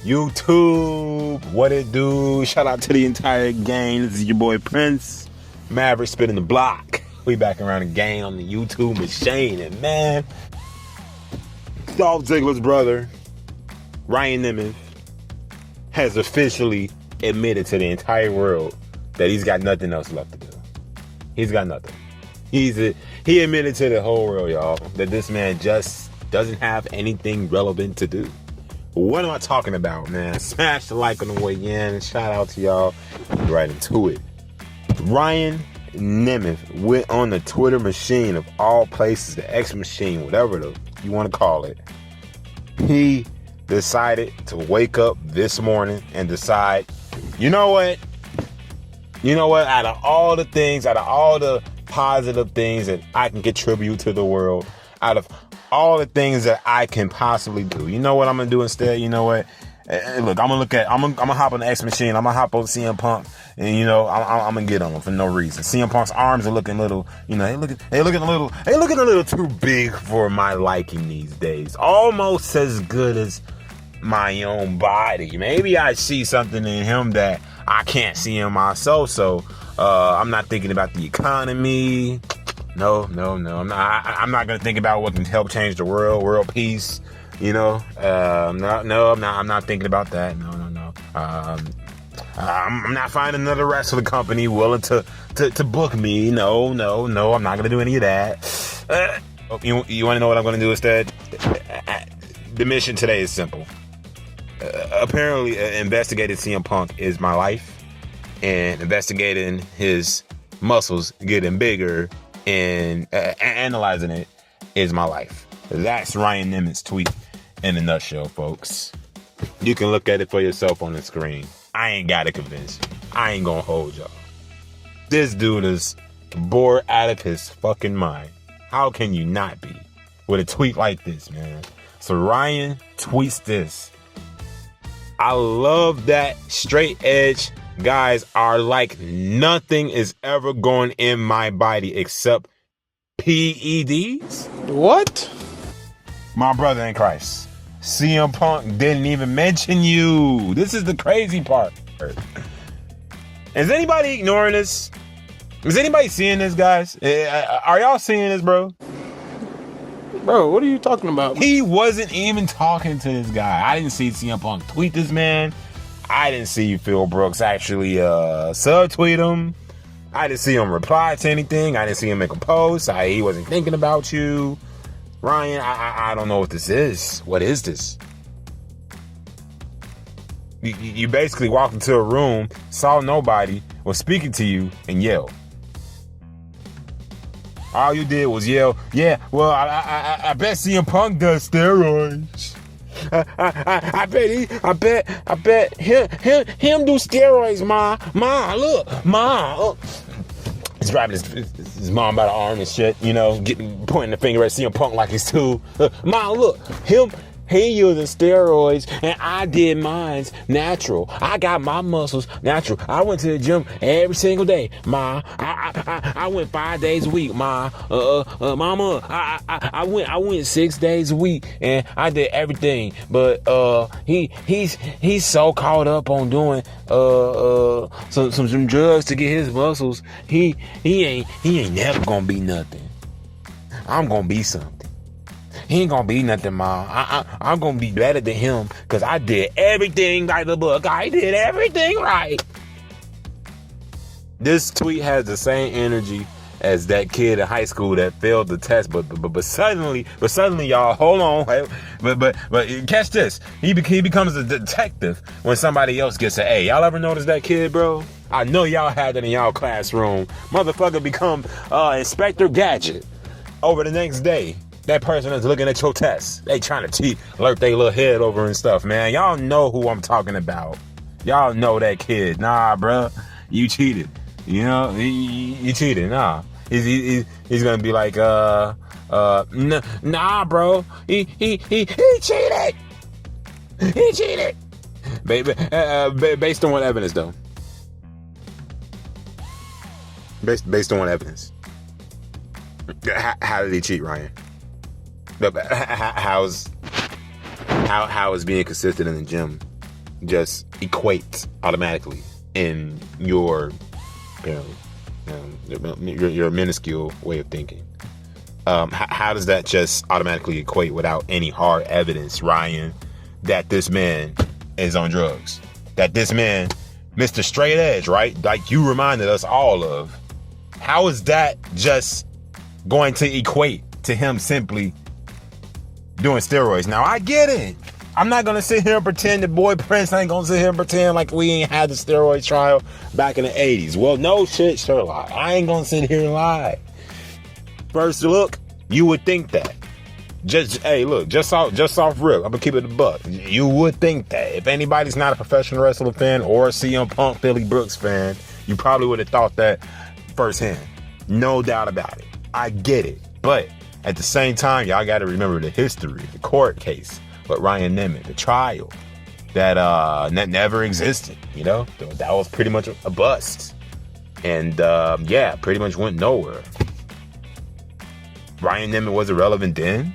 YouTube, what it do? Shout out to the entire gang. This is your boy Prince Maverick spinning the block. We back around the gang on the YouTube machine, and man, Dolph Ziggler's brother, Ryan Nemeth, has officially admitted to the entire world that he's got nothing else left to do. He's got nothing. He admitted to the whole world, y'all, that this man just doesn't have anything relevant to do. What am I talking about, man? Smash the like on the way in. Shout out to y'all. Get right into it. Ryan Nemeth went on the Twitter machine of all places, the X machine, whatever you want to call it. He decided to wake up this morning and decide, you know what? Out of all the positive things that I can contribute to the world, out of all the things that I can possibly do, you know what I'm gonna do instead? You know what? Look, I'm gonna hop on the X machine. I'm gonna hop on CM Punk, and I'm gonna get on him for no reason. CM Punk's arms are looking little, they looking a little too big for my liking these days. Almost as good as my own body. Maybe I see something in him that I can't see in myself. So I'm not thinking about the economy. No. I'm not gonna think about what can help change the world peace. No, I'm not thinking about that. No. I'm not finding another wrestling company willing to book me. No. I'm not gonna do any of that. You want to know what I'm gonna do instead? The mission today is simple. Apparently, investigating CM Punk is my life, and investigating his muscles getting bigger and analyzing it is my life. That's Ryan Nemeth's tweet in a nutshell, folks. You can look at it for yourself on the screen. I ain't got to convince you. I ain't gonna hold y'all. This dude is bored out of his fucking mind. How can you not be with a tweet like this, man? So Ryan tweets this. I love that straight edge guys are like nothing is ever going in my body except PEDs. What? My brother in Christ, CM Punk didn't even mention you. This is the crazy part. Is anybody ignoring this? Is anybody seeing this, guys? Are y'all seeing this, bro? Bro, what are you talking about? He wasn't even talking to this guy. I didn't see CM Punk tweet this man. I didn't see Phil Brooks actually subtweet him. I didn't see him reply to anything. I didn't see him make a post. He wasn't thinking about you. Ryan, I don't know what this is. What is this? You basically walked into a room, saw nobody, was speaking to you, and yelled. All you did was yell, yeah, well, I bet CM Punk does steroids. I bet him do steroids, Ma, look. He's grabbing his mom by the arm and shit, pointing the finger at CM Punk like he's too. Ma, look, he using steroids, and I did mine's natural. I got my muscles natural. I went to the gym every single day, Ma. I went 5 days a week, Ma. Mama, I went 6 days a week, and I did everything. But he's so caught up on doing some drugs to get his muscles. He ain't never gonna be nothing. I'm gonna be something. He ain't gonna be nothing, Ma. I'm gonna be better than him because I did everything by the book. I did everything right. This tweet has the same energy as that kid in high school that failed the test, but suddenly, y'all, hold on, but catch this. He becomes a detective when somebody else gets an A. Y'all ever notice that kid, bro? I know y'all had that in y'all classroom. Motherfucker become Inspector Gadget over the next day. That person is looking at your test. They trying to cheat, alert their little head over and stuff, man. Y'all know who I'm talking about. Y'all know that kid. Nah, bro, you cheated. You cheated. Nah, he's gonna be like, nah, bro, he cheated. He cheated. Based on what evidence, though? Based on what evidence? How did he cheat, Ryan? How is being consistent in the gym just equate automatically in your, your minuscule way of thinking? How does that just automatically equate without any hard evidence, Ryan, that this man is on drugs? That this man, Mr. Straight Edge, right? Like you reminded us all of. How is that just going to equate to him simply doing steroids? Now, I get it. I'm not going to sit here and pretend that boy Prince ain't going to sit here and pretend like we ain't had the steroid trial back in the 80s. Well, no shit, Sherlock. I ain't going to sit here and lie. First look, you would think that. Just off rip, I'm going to keep it a buck. You would think that. If anybody's not a professional wrestling fan or a CM Punk Philly Brooks fan, you probably would have thought that firsthand. No doubt about it. I get it. But at the same time, y'all got to remember the history, the court case with Ryan Nemeth, the trial that never existed. You know, that was pretty much a bust, and pretty much went nowhere. Ryan Nemeth was irrelevant then,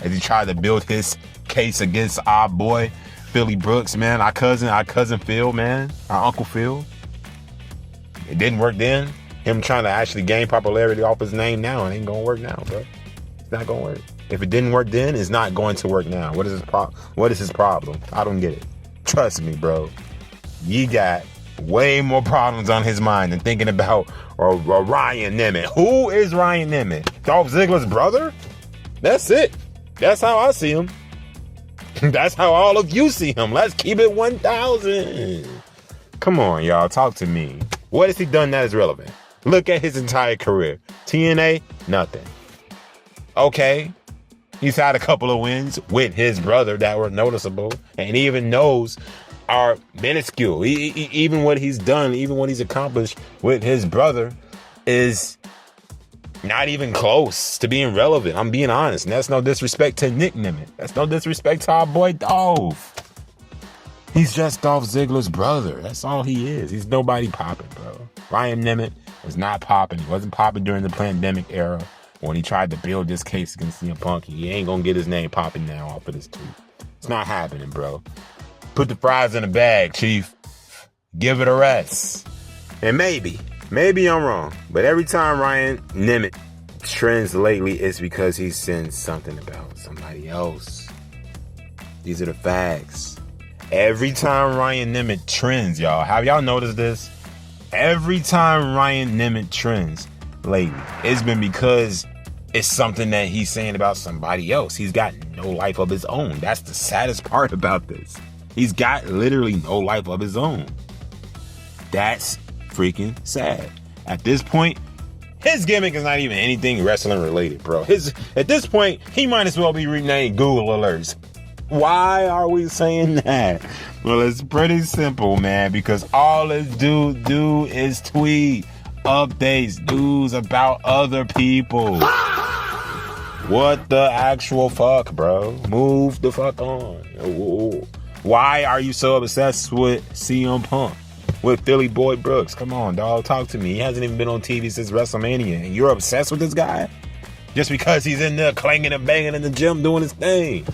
as he tried to build his case against our boy Philly Brooks, man, our cousin Phil, man, our Uncle Phil. It didn't work then. Him trying to actually gain popularity off his name now, it ain't gonna work now, bro. It's not gonna work. If it didn't work then, it's not going to work now. What is his problem? I don't get it. Trust me, bro. He got way more problems on his mind than thinking about Ryan Nemeth. Who is Ryan Nemeth? Dolph Ziggler's brother? That's it. That's how I see him. That's how all of you see him. Let's keep it 1,000. Come on, y'all. Talk to me. What has he done that is relevant? Look at his entire career. TNA, nothing. Okay. He's had a couple of wins with his brother that were noticeable, and even those are minuscule. Even what he's done, even what he's accomplished with his brother is not even close to being relevant. I'm being honest, and that's no disrespect to Nick Nemeth. That's no disrespect to our boy Dolph. He's just Dolph Ziggler's brother. That's all he is. He's nobody popping, bro. Ryan Nemeth was not popping. He wasn't popping during the pandemic era. When he tried to build this case against CM Punk, he ain't gonna get his name popping now off of this tweet. It's not happening, bro. Put the fries in a bag, Chief. Give it a rest. And maybe I'm wrong, but every time Ryan Nemeth trends lately, it's because he's saying something about somebody else. These are the facts. Every time Ryan Nemeth trends, y'all, have y'all noticed this? Every time Ryan Nemeth trends lately, it's been because it's something that he's saying about somebody else. He's got no life of his own. That's the saddest part about this. He's got literally no life of his own. That's freaking sad. At this point, his gimmick is not even anything wrestling related, bro. At this point, he might as well be renamed Google Alerts. Why are we saying that? Well, it's pretty simple, man, because all this dude do is tweet updates, news about other people. What the actual fuck, bro? Move the fuck on. Why are you so obsessed with CM Punk? With Philly Boy Brooks? Come on, dog. Talk to me. He hasn't even been on TV since WrestleMania. And you're obsessed with this guy? Just because he's in there clanging and banging in the gym doing his thing.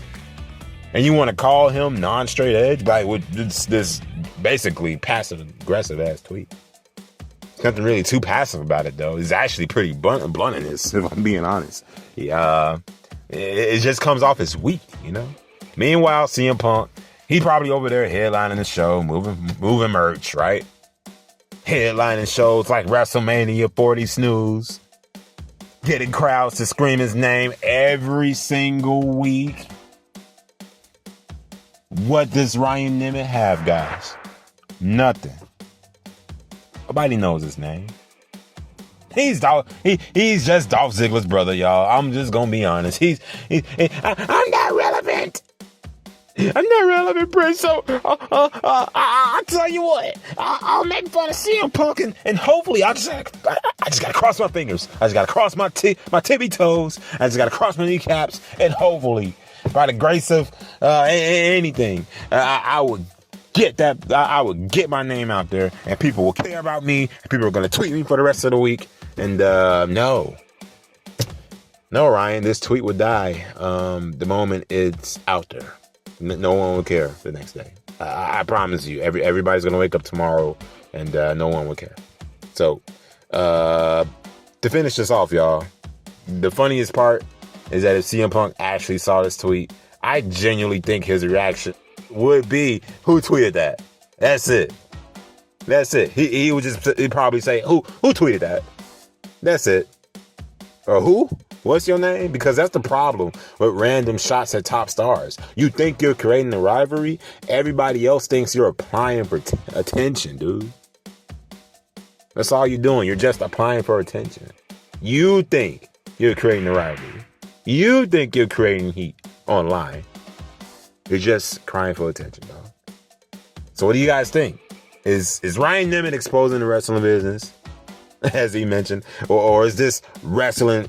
And you want to call him non-straight edge? Like with this basically passive-aggressive ass tweet. Nothing really too passive about it, though. It's actually pretty blunt in this, if I'm being honest. It just comes off as weak, you know? Meanwhile, CM Punk, he probably over there headlining the show, moving merch, right? Headlining shows like WrestleMania 40 Snooze. Getting crowds to scream his name every single week. What does Ryan Nemeth have, guys? Nothing. Nobody knows his name. He's just Dolph Ziggler's brother, y'all. I'm just gonna be honest. I'm not relevant. I'm not relevant, Prince. So I'll tell you what. I'll make fun of CM Punk and hopefully I just gotta cross my fingers. I just gotta cross my tippy toes. I just gotta cross my kneecaps, and hopefully, by the grace of anything, I would get that. I would get my name out there, and people will care about me. And people are gonna tweet me for the rest of the week. And no, Ryan, this tweet would die the moment it's out there. No one will care the next day. I promise you, everybody's gonna wake up tomorrow and no one will care. So, to finish this off, y'all, the funniest part is that if CM Punk actually saw this tweet, I genuinely think his reaction would be, "Who tweeted that?" That's it. That's it. He'd probably say, "Who tweeted that?" That's it. Or who? What's your name? Because that's the problem with random shots at top stars. You think you're creating a rivalry. Everybody else thinks you're applying for attention, dude. That's all you're doing. You're just applying for attention. You think you're creating a rivalry. You think you're creating heat online. You're just crying for attention, dog. So what do you guys think? Is Ryan Nemeth exposing the wrestling business, as he mentioned? Or is this wrestling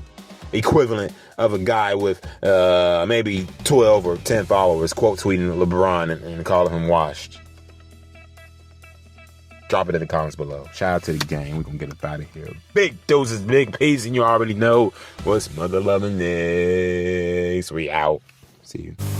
equivalent of a guy with maybe 12 or 10 followers quote tweeting LeBron and calling him washed? Drop it in the comments below. Shout out to the gang. We're going to get up out of here. Big doses, big peace, and you already know what's mother loving next. We out. See you.